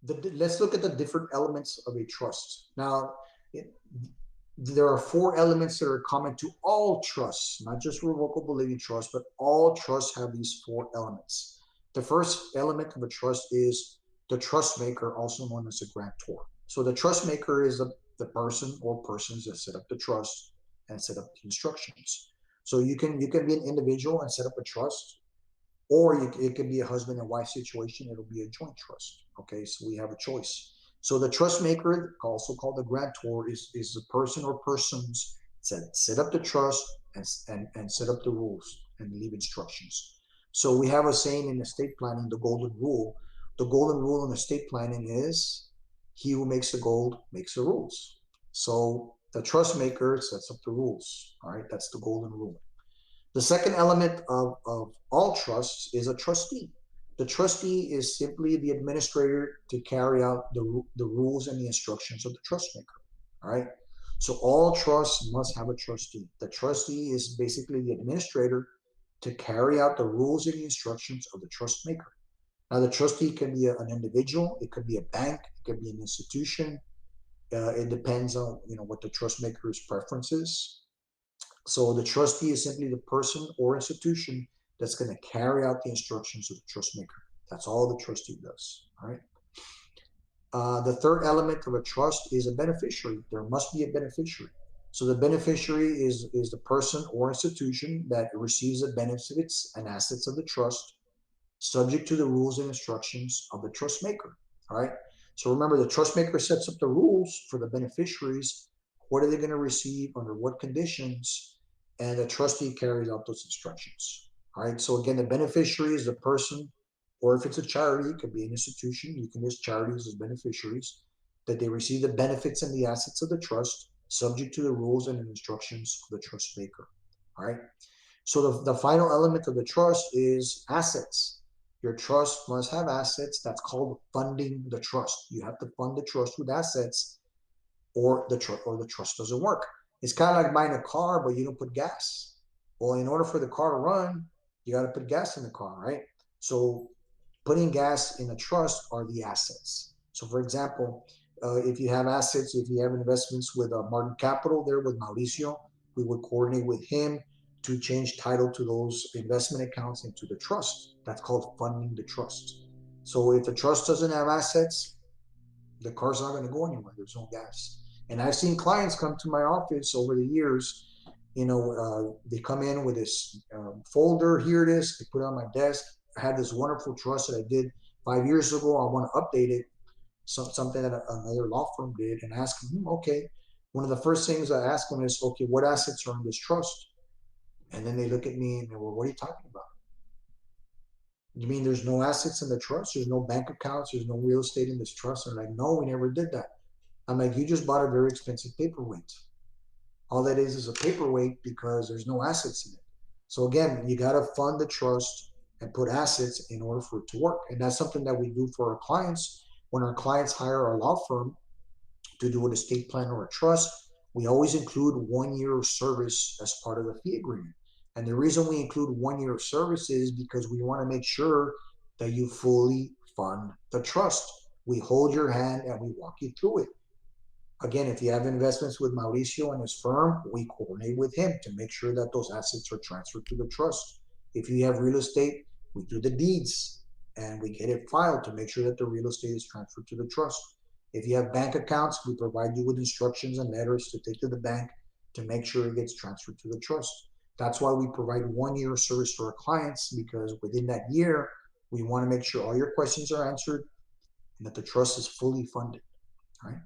let's look at the different elements of a trust. Now, it, there are four elements that are common to all trusts, not just revocable living trusts, but all trusts have these four elements. The first element of a trust is the trust maker, also known as a grantor. So the trust maker is the person or persons that set up the trust and set up the instructions. So you can be an individual and set up a trust, or it could be a husband and wife situation. It'll be a joint trust. Okay, so we have a choice. So the trust maker, also called the grantor, is the person or persons that set up the trust and set up the rules and leave instructions. So we have a saying in estate planning, the golden rule. The golden rule in estate planning is he who makes the gold makes the rules. So the trust maker sets up the rules. All right, that's the golden rule. The second element of all trusts is a trustee. The trustee is simply the administrator to carry out the rules and the instructions of the trust maker. All right. So all trusts must have a trustee. The trustee is basically the administrator to carry out the rules and the instructions of the trust maker. Now, the trustee can be an individual, it could be a bank, it could be an institution. It depends on what the trust maker's preference is. So the trustee is simply the person or institution that's going to carry out the instructions of the trust maker. That's all the trustee does. All right. The third element of a trust is a beneficiary. There must be a beneficiary. So the beneficiary is the person or institution that receives the benefits and assets of the trust, subject to the rules and instructions of the trust maker. All right. So remember, the trust maker sets up the rules for the beneficiaries. What are they going to receive under what conditions? And the trustee carries out those instructions. All right. So again, the beneficiary is the person, or if it's a charity, it could be an institution. You can use charities as beneficiaries, that they receive the benefits and the assets of the trust, subject to the rules and instructions of the trust maker. All right. So the final element of the trust is assets. Your trust must have assets. That's called funding the trust. You have to fund the trust with assets, or the trust doesn't work. It's kind of like buying a car, but you don't put gas. Well, in order for the car to run, you got to put gas in the car, right? So putting gas in a trust are the assets. So, for example, if you have assets, if you have investments with Martin Capital there with Mauricio, we would coordinate with him to change title to those investment accounts into the trust. That's called funding the trust. So if the trust doesn't have assets, the car's not going to go anywhere. There's no gas. And I've seen clients come to my office over the years. They come in with this folder. Here it is. They put it on my desk. I had this wonderful trust that I did 5 years ago. I want to update it. Something that another law firm did, and ask them, okay. One of the first things I ask them is, okay, what assets are in this trust? And then they look at me and they, well, what are you talking about? You mean there's no assets in the trust? There's no bank accounts? There's no real estate in this trust? And they're like, no, we never did that. I'm like, you just bought a very expensive paperweight. All that is a paperweight because there's no assets in it. So again, you got to fund the trust and put assets in order for it to work. And that's something that we do for our clients. When our clients hire our law firm to do an estate plan or a trust, we always include 1 year of service as part of the fee agreement. And the reason we include 1 year of service is because we want to make sure that you fully fund the trust. We hold your hand and we walk you through it. Again, if you have investments with Mauricio and his firm, we coordinate with him to make sure that those assets are transferred to the trust. If you have real estate, we do the deeds and we get it filed to make sure that the real estate is transferred to the trust. If you have bank accounts, we provide you with instructions and letters to take to the bank to make sure it gets transferred to the trust. That's why we provide 1 year of service to our clients, because within that year, we want to make sure all your questions are answered and that the trust is fully funded. All right.